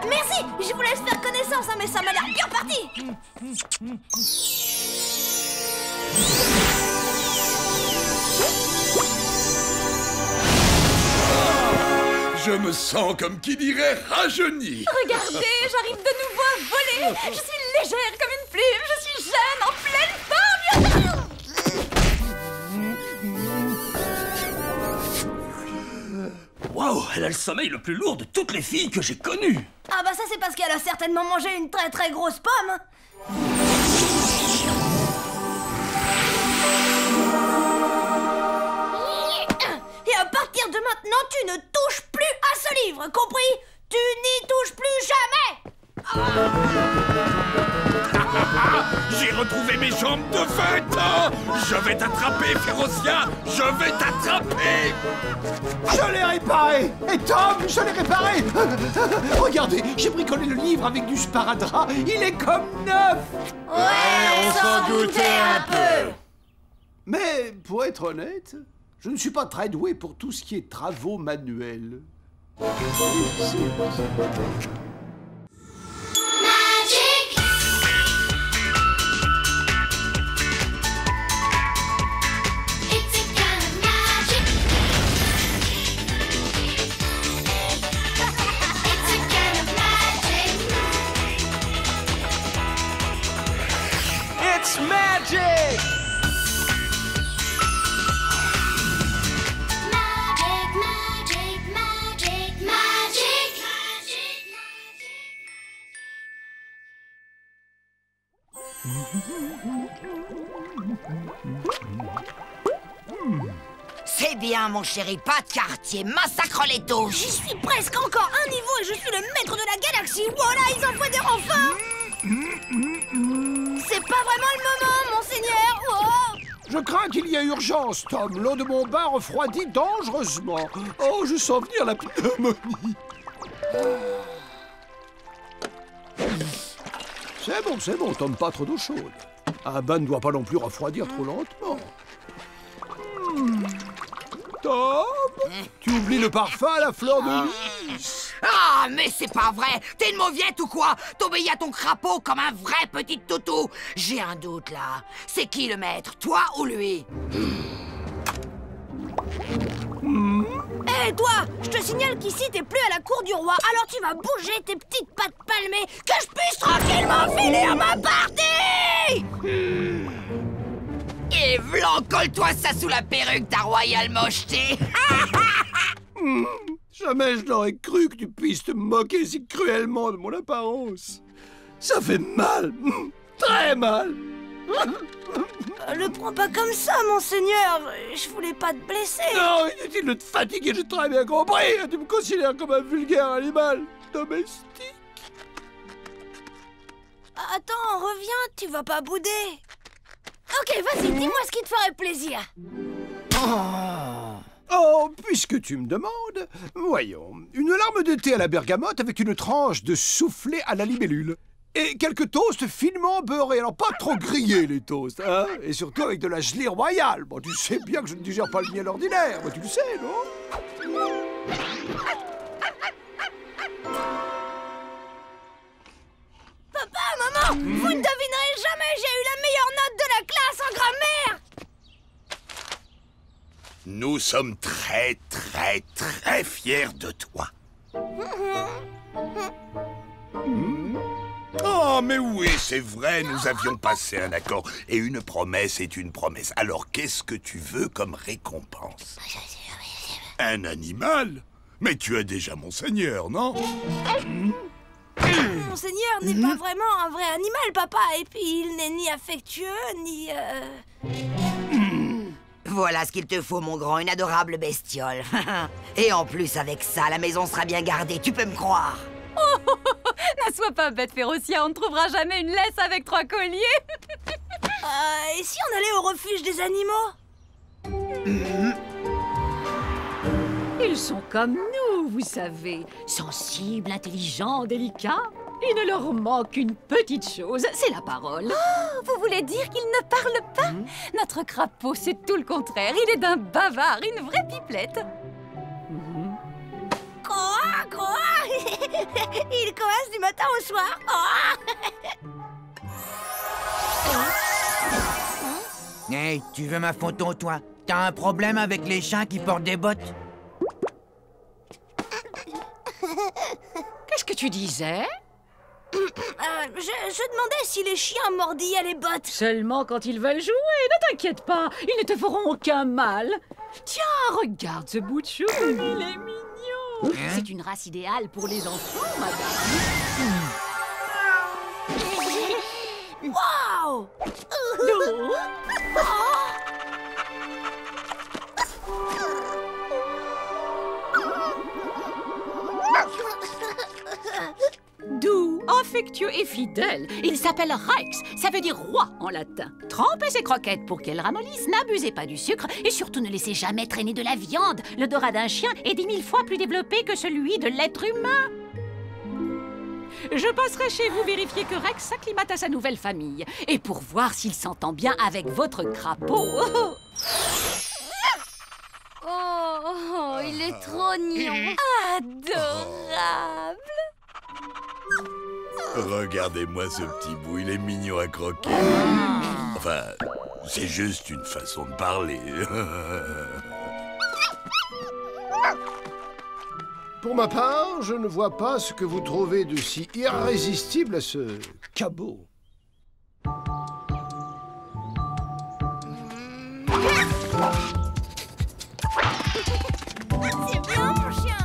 Merci, je vous laisse faire connaissance, hein, mais ça m'a l'air bien parti. Je me sens comme qui dirait rajeuni. Regardez, j'arrive de nouveau à voler. Je suis légère comme une plume, je suis jeune, en pleine forme. Waouh, elle a le sommeil le plus lourd de toutes les filles que j'ai connues. Ah bah ça c'est parce qu'elle a certainement mangé une très très grosse pomme. Et à partir de maintenant, tu ne touches plus à ce livre, compris? Tu n'y touches plus jamais. J'ai retrouvé mes jambes de 20 ans. Je vais t'attraper, Férocia. Je vais t'attraper. Je l'ai réparé. Et Tom, je l'ai réparé. Regardez, j'ai bricolé le livre avec du sparadrap. Il est comme neuf. Ouais, on s'en doutait un peu. Mais pour être honnête, je ne suis pas très doué pour tout ce qui est travaux manuels. It's magic! C'est bien, mon chéri, pas de quartier, massacre les touches. J'y suis presque encore un niveau et je suis le maître de la galaxie. Voilà, ils envoient des renforts. C'est pas vraiment le moment, monseigneur. Oh. Je crains qu'il y ait urgence, Tom. L'eau de mon bain refroidit dangereusement. Oh, je sens venir la pneumonie. C'est bon, Tom, pas trop d'eau chaude. Un bain ne doit pas non plus refroidir trop lentement. Tom, tu oublies le parfum à la fleur de lys. Ah, mais c'est pas vrai. T'es une mauviette ou quoi? T'obéis à ton crapaud comme un vrai petit toutou. J'ai un doute, là. C'est qui le maître, toi ou lui? Et toi, je te signale qu'ici t'es plus à la cour du roi, alors tu vas bouger tes petites pattes palmées, que je puisse tranquillement finir ma partie. Et v'lan, colle-toi ça sous la perruque, ta royale mocheté. Jamais je n'aurais cru que tu puisses te moquer si cruellement de mon apparence. Ça fait mal, très mal. Le prends pas comme ça, monseigneur. Je voulais pas te blesser. Non, inutile de te fatiguer, j'ai très bien compris. Tu me considères comme un vulgaire animal domestique. Attends, reviens, tu vas pas bouder. Ok, vas-y, dis-moi ce qui te ferait plaisir. Oh, puisque tu me demandes, voyons, une larme de thé à la bergamote avec une tranche de soufflé à la libellule. Et quelques toasts finement beurrés, alors pas trop grillés les toasts, hein. Et surtout avec de la gelée royale. Bon, tu sais bien que je ne digère pas le miel ordinaire, bah, tu le sais, non? Papa, maman, vous ne devinerez jamais, j'ai eu la meilleure note de la classe en grammaire. Nous sommes très, très, très fiers de toi. Oh, mais oui, c'est vrai, nous avions passé un accord. Et une promesse est une promesse. Alors, qu'est-ce que tu veux comme récompense? Un animal? Mais tu as déjà Monseigneur, non? Monseigneur n'est pas vraiment un vrai animal, papa. Et puis, il n'est ni affectueux, ni... Voilà ce qu'il te faut, mon grand, une adorable bestiole. Et en plus, avec ça, la maison sera bien gardée, tu peux me croire. Oh, ne sois pas bête, Férocia, on ne trouvera jamais une laisse avec 3 colliers. Et si on allait au refuge des animaux? Ils sont comme nous, vous savez, sensibles, intelligents, délicats. Il ne leur manque qu'une petite chose, c'est la parole. Oh, vous voulez dire qu'ils ne parlent pas? Notre crapaud, c'est tout le contraire. Il est d'un bavard, une vraie pipelette. Quoi? Quoi? Il coasse du matin au soir. Hey, tu veux ma photo, toi? T'as un problème avec les chiens qui portent des bottes? Qu'est-ce que tu disais? Je demandais si les chiens mordillaient les bottes. Seulement quand ils veulent jouer, ne t'inquiète pas, ils ne te feront aucun mal. Tiens, regarde ce bout de chou, il est mignon. C'est une race idéale pour les enfants, madame. Waouh! Doux, affectueux et fidèle. Il s'appelle Rex, ça veut dire roi en latin. Trempez ces croquettes pour qu'elles ramollissent, n'abusez pas du sucre et surtout ne laissez jamais traîner de la viande. L'odorat d'un chien est 10 000 fois plus développé que celui de l'être humain. Je passerai chez vous vérifier que Rex s'acclimate à sa nouvelle famille. Et pour voir s'il s'entend bien avec votre crapaud. Oh, il est trop mignon. Adorable. Regardez-moi ce petit bout, il est mignon à croquer. Enfin, c'est juste une façon de parler. Pour ma part, je ne vois pas ce que vous trouvez de si irrésistible à ce cabot. C'est bien, mon chien.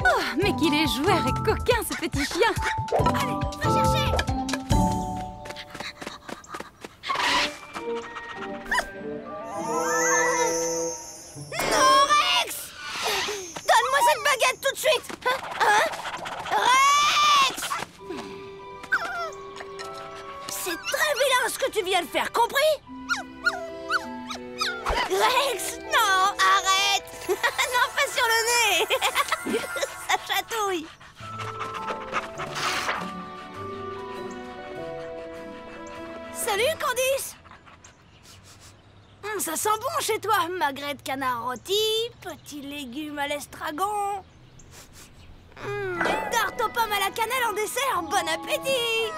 Oh, mais qu'il est joueur et coquin, ce petit chien. Allez, va chercher. Non, Rex! Donne-moi cette baguette tout de suite. Rex! C'est très vilain ce que tu viens de faire, compris? Rex, non, arrête. Non, pas sur le nez. Ça chatouille. Salut, Candice. Ça sent bon chez toi. Magret de canard rôti, petits légumes à l'estragon. Une tarte aux pommes à la cannelle en dessert. Bon appétit.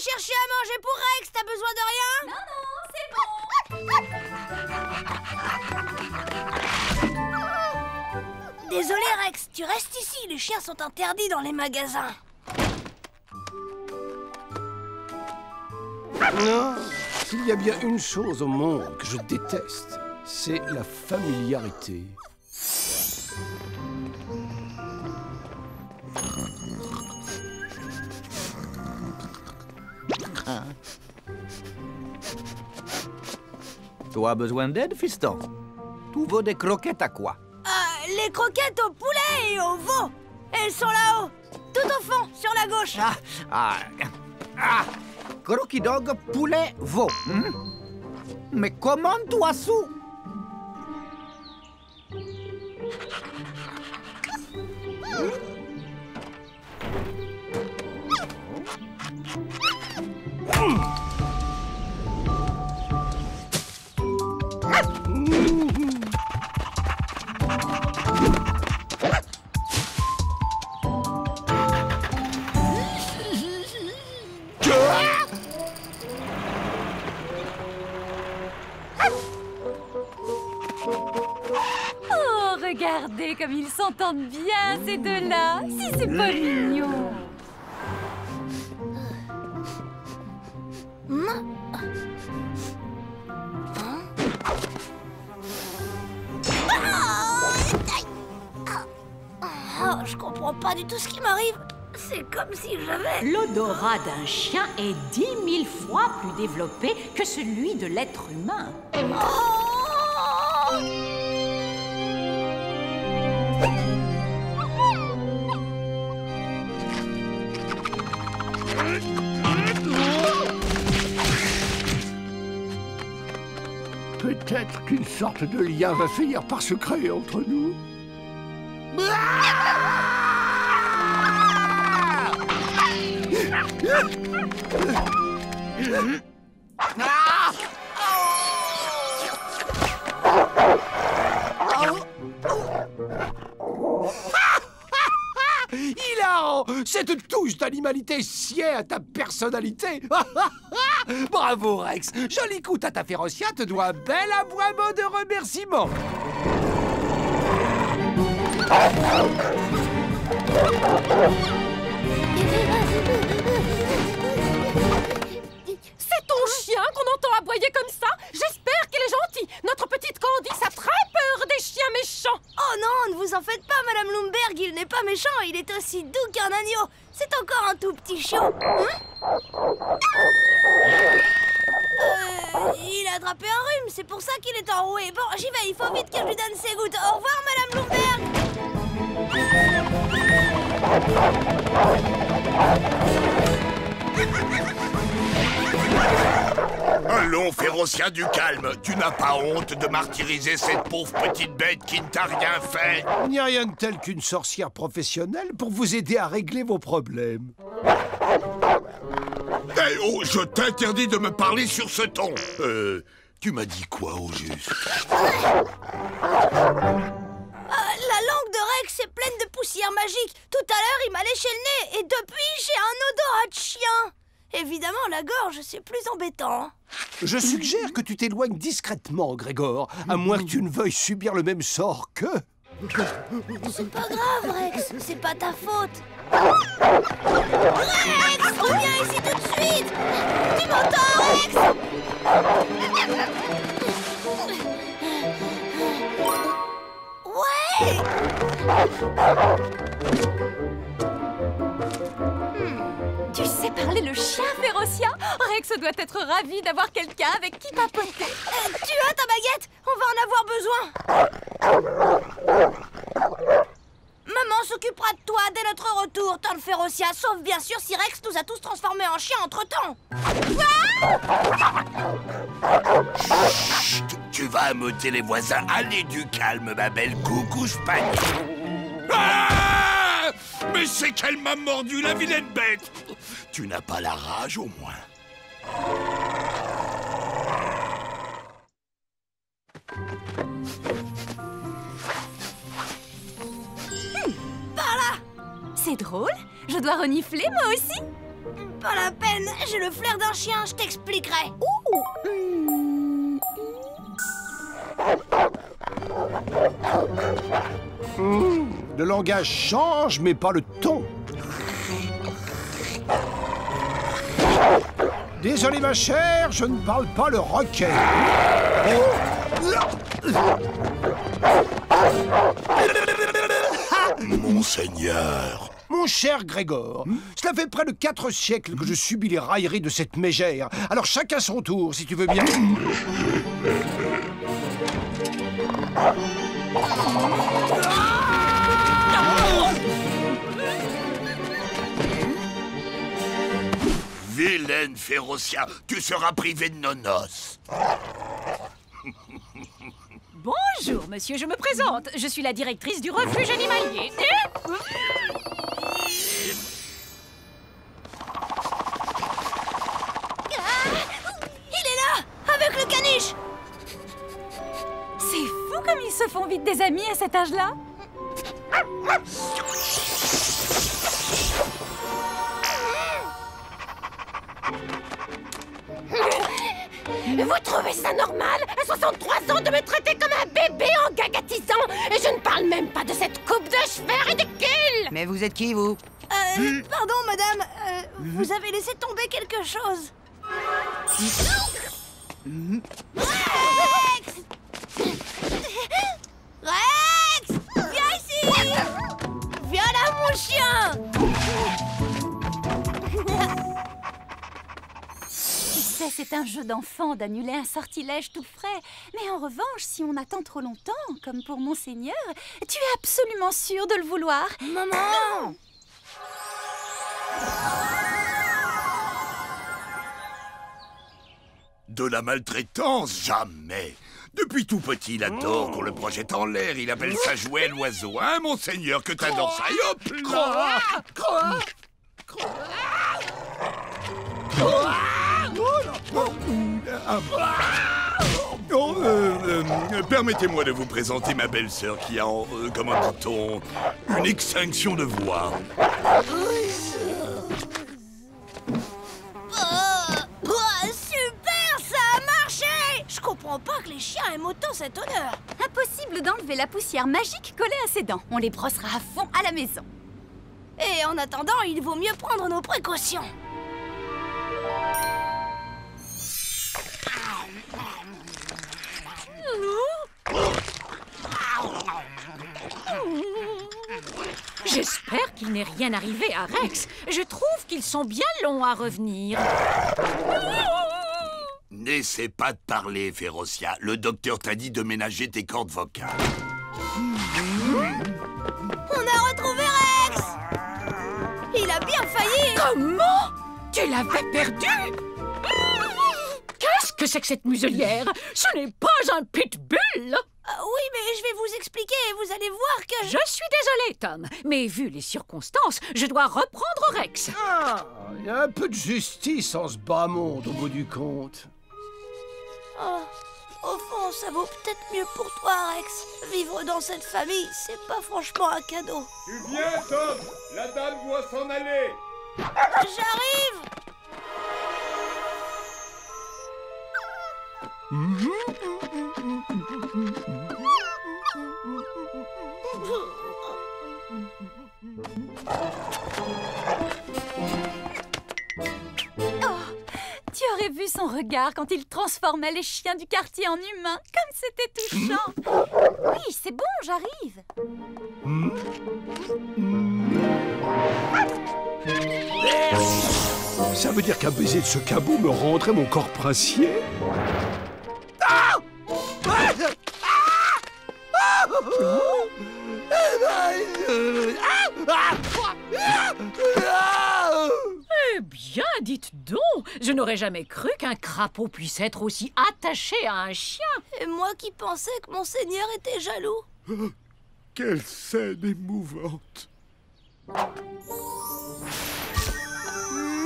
aller chercher à manger pour Rex, t'as besoin de rien? Non, non, c'est bon. Désolé Rex, tu restes ici, les chiens sont interdits dans les magasins. Non, s'il y a bien une chose au monde que je déteste, c'est la familiarité. Tu as besoin d'aide, fiston? Tu veux des croquettes à quoi? Les croquettes au poulet et au veau. Elles sont là-haut, tout au fond, sur la gauche. Croquis dog, poulet, veau. Mais comment tu as su? Oh, regardez comme ils s'entendent bien, ces deux-là. Si c'est pas mignon. Oh, je comprends pas du tout ce qui m'arrive. C'est comme si j'avais... L'odorat d'un chien est 10 000 fois plus développé que celui de l'être humain. Peut-être qu'une sorte de lien va finir par se créer entre nous. Hilarant! Cette touche d'animalité sied à ta personnalité. Bravo, Rex. Joli coup, Tata Férocia te doit un bel aboiement de remerciement. C'est ton chien qu'on entend aboyer comme ça? J'espère qu'il est gentil. Notre petite Candice a très peur des chiens méchants. Oh non, ne vous en faites pas, Madame Lumberg, il n'est pas méchant, il est aussi doux qu'un agneau. C'est encore un tout petit chiot. Il a attrapé un rhume, c'est pour ça qu'il est enroué. Bon, j'y vais, il faut vite que je lui donne ses gouttes. Au revoir, Madame Lumberg. Allons, Férocia, du calme. Tu n'as pas honte de martyriser cette pauvre petite bête qui ne t'a rien fait? Il n'y a rien de tel qu'une sorcière professionnelle pour vous aider à régler vos problèmes. Eh oh, je t'interdis de me parler sur ce ton. Tu m'as dit quoi au juste? La langue de Rex est pleine de poussière magique. Tout à l'heure, il m'a léché le nez et depuis, j'ai un odorat de chien. Évidemment, la gorge, c'est plus embêtant. Je suggère que tu t'éloignes discrètement, Grégor, à moins que tu ne veuilles subir le même sort que... C'est pas grave, Rex, c'est pas ta faute. Rex, reviens ici tout de suite. Tu m'entends, Rex? Ouais. Tu sais parler le chien, Férocia? Rex doit être ravi d'avoir quelqu'un avec qui papoter. Tu as ta baguette? On va en avoir besoin. Maman s'occupera de toi dès notre retour, Tante Férocia, sauf bien sûr si Rex nous a tous transformés en chiens entre-temps. Chut, tu vas ameuter les voisins. Allez, du calme, ma belle coucouche pagne. Ah! Mais c'est qu'elle m'a mordu, la vilaine bête. Tu n'as pas la rage, au moins. Par là! C'est drôle, je dois renifler moi aussi. Pas la peine, j'ai le flair d'un chien, je t'expliquerai. Le langage change, mais pas le ton. Désolé ma chère, je ne parle pas le roquet. Monseigneur. Mon cher Grégor, cela fait près de 4 siècles que je subis les railleries de cette mégère. Alors chacun son tour, si tu veux bien. Vilaine Férocia, tu seras privé de nos noces. Bonjour, monsieur, je me présente. Je suis la directrice du refuge animalier. Il est là, avec le caniche. C'est fou comme ils se font vite des amis à cet âge-là. Vous trouvez ça normal, à 63 ans, de me traiter comme un bébé en gagatisant? Et je ne parle même pas de cette coupe de cheveux ridicule! Mais vous êtes qui, vous? Pardon, madame, vous avez laissé tomber quelque chose. Rex! Rex! Viens ici! Viens là, mon chien! Tu sais, c'est un jeu d'enfant d'annuler un sortilège tout frais. Mais en revanche, si on attend trop longtemps, comme pour Monseigneur, tu es absolument sûr de le vouloir. Maman! De la maltraitance, jamais. Depuis tout petit, il adore qu'on le projette en l'air. Il appelle ça jouet l'oiseau. Hein, monseigneur, que t'adores ça. Et hop là. Permettez-moi de vous présenter ma belle-sœur qui a, comment dit-on, une extinction de voix. Super, ça a marché! Je comprends pas que les chiens aiment autant cette odeur. Impossible d'enlever la poussière magique collée à ses dents. On les brossera à fond à la maison. Et en attendant, il vaut mieux prendre nos précautions. J'espère qu'il n'est rien arrivé à Rex. Je trouve qu'ils sont bien longs à revenir. N'essaie pas de parler, Férocia. Le docteur t'a dit de ménager tes cordes vocales. On a retrouvé Rex! Il a bien failli! Comment? Tu l'avais perdu? Qu'est-ce que c'est que cette muselière? Ce n'est pas un pitbull! Oui, mais je vais vous expliquer et vous allez voir que... Je suis désolée, Tom, mais vu les circonstances, je dois reprendre Rex. Ah, il y a un peu de justice en ce bas monde, au bout du compte. Oh, au fond, ça vaut peut-être mieux pour toi, Rex. Vivre dans cette famille, c'est pas franchement un cadeau. Tu viens, Tom? La dame doit s'en aller. J'arrive! Tu aurais vu son regard quand il transformait les chiens du quartier en humains, comme c'était touchant. Oui, c'est bon, j'arrive. Ça veut dire qu'un baiser de ce cabot me rendrait mon corps princier? Eh bien, dites donc, je n'aurais jamais cru qu'un crapaud puisse être aussi attaché à un chien. Et moi qui pensais que Monseigneur était jaloux. Quelle scène émouvante.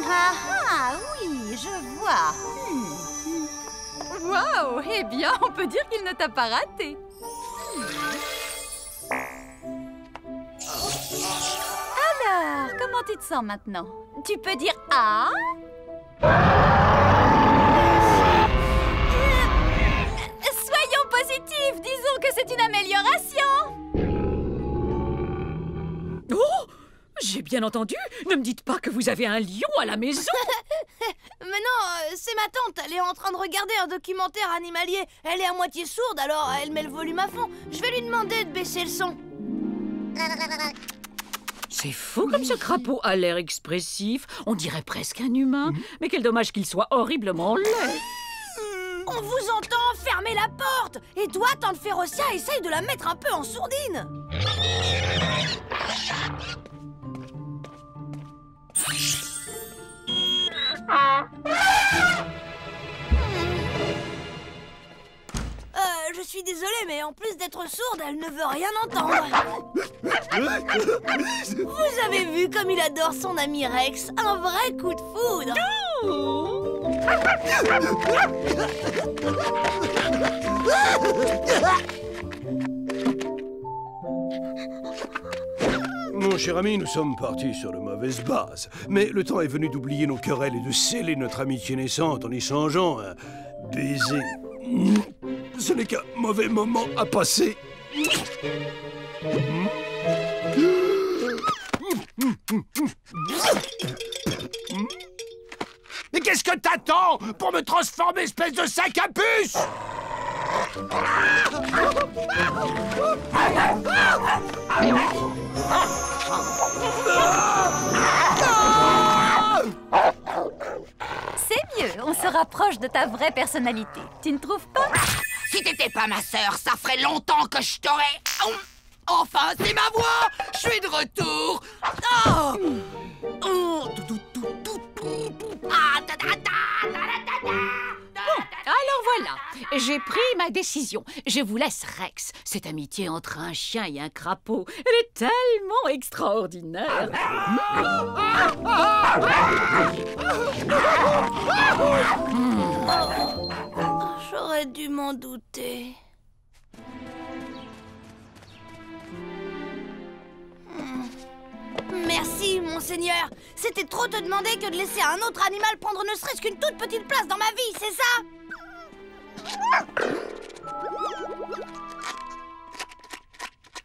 Ah, oui, je vois. Waouh, eh bien, on peut dire qu'il ne t'a pas raté. Alors, comment Comment tu te sens maintenant? Tu peux dire « Ah » Soyons positifs, disons que c'est une amélioration. Oh! J'ai bien entendu. Ne me dites pas que vous avez un lion à la maison. Mais non, c'est ma tante. Elle est en train de regarder un documentaire animalier. Elle est à moitié sourde, alors elle met le volume à fond. Je vais lui demander de baisser le son. C'est fou comme ce crapaud a l'air expressif. On dirait presque un humain. Mais quel dommage qu'il soit horriblement laid. On vous entend, fermez la porte. Et toi, tante Férocia, essaye de la mettre un peu en sourdine. Je suis désolée, mais en plus d'être sourde, elle ne veut rien entendre. Vous avez vu comme il adore son ami Rex? Un vrai coup de foudre. Mon cher ami, nous sommes partis sur de mauvaises bases. Mais le temps est venu d'oublier nos querelles et de sceller notre amitié naissante en échangeant un baiser. Ce n'est qu'un mauvais moment à passer. Mais qu'est-ce que t'attends pour me transformer, espèce de sac à puce? C'est mieux, on se rapproche de ta vraie personnalité. Tu ne trouves pas? Si t'étais pas ma sœur, ça ferait longtemps que je t'aurais... Enfin, c'est ma voix! Je suis de retour! Oh! Alors voilà, j'ai pris ma décision. Je vous laisse Rex. Cette amitié entre un chien et un crapaud, elle est tellement extraordinaire. J'aurais dû m'en douter. Merci, monseigneur. C'était trop te demander que de laisser un autre animal prendre ne serait-ce qu'une toute petite place dans ma vie, c'est ça?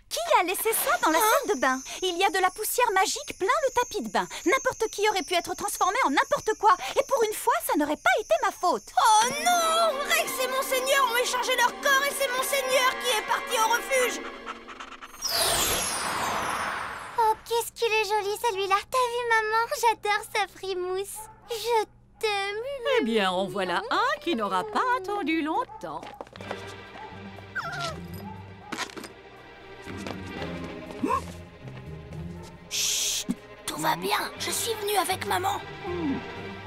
Qui a laissé ça dans la salle de bain? Il y a de la poussière magique plein le tapis de bain. N'importe qui aurait pu être transformé en n'importe quoi. Et pour une fois, ça n'aurait pas été ma faute. Oh non! Rex et monseigneur ont échangé leur corps et c'est monseigneur qui est parti au refuge. Oh, qu'est-ce qu'il est joli celui-là. T'as vu, maman? J'adore sa frimousse. Je t'aime. Eh bien, en voilà un qui n'aura pas attendu longtemps. Chut! Tout va bien. Je suis venue avec maman.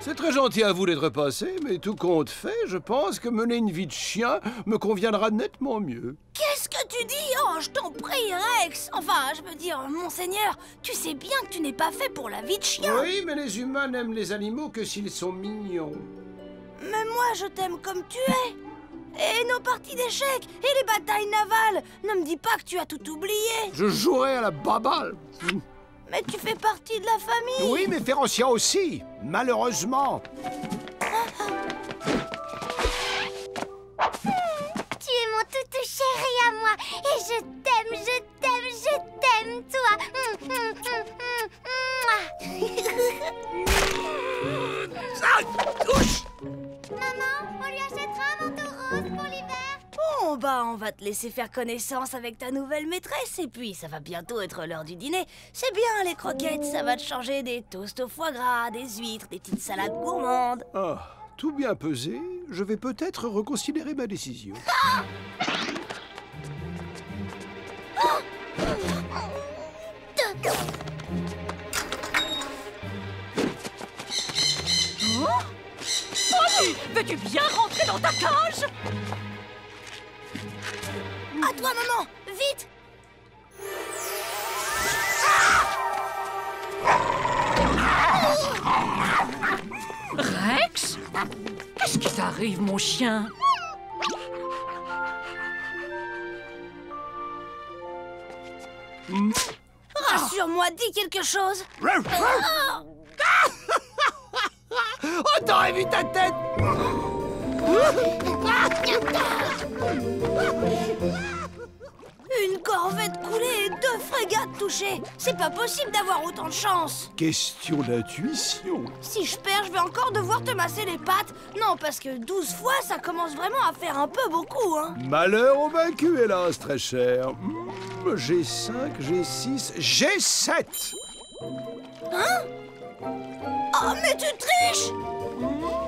C'est très gentil à vous d'être passé, mais tout compte fait, je pense que mener une vie de chien me conviendra nettement mieux. Qu'est-ce que tu dis? Oh, je t'en prie, Rex. Enfin, je veux dire, monseigneur, tu sais bien que tu n'es pas fait pour la vie de chien. Oui, mais les humains n'aiment les animaux que s'ils sont mignons. Mais moi, je t'aime comme tu es. Et nos parties d'échecs, et les batailles navales. Ne me dis pas que tu as tout oublié. Je jouerai à la baballe. Mais tu fais partie de la famille. Oui, mais Férocia aussi, malheureusement. Tu es mon toutou chéri à moi. Et je t'aime, je t'aime, je t'aime, toi. Maman, on lui achètera un manteau rose pour l'hiver. Bon, bah, on va te laisser faire connaissance avec ta nouvelle maîtresse. Et puis, ça va bientôt être l'heure du dîner. C'est bien, les croquettes. Ça va te changer des toasts au foie gras, des huîtres, des petites salades gourmandes. Ah, tout bien pesé, je vais peut-être reconsidérer ma décision. Polly, veux-tu bien rentrer dans ta cage? À toi, maman. Vite. Rex? Qu'est-ce qui t'arrive, mon chien? moi, dis quelque chose. Oh, t'aurais vu ta tête! Une corvette coulée et 2 frégates touchées. C'est pas possible d'avoir autant de chance. Question d'intuition. Si je perds, je vais encore devoir te masser les pattes. Non, parce que 12 fois, ça commence vraiment à faire un peu beaucoup, hein. Malheur au vaincu, hélas, très cher. J'ai 5, j'ai 6, j'ai 7. Hein? Oh, mais tu triches!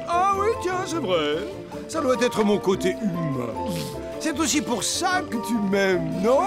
Ah oui, tiens, c'est vrai. Ça doit être mon côté humain. C'est aussi pour ça que tu m'aimes, non?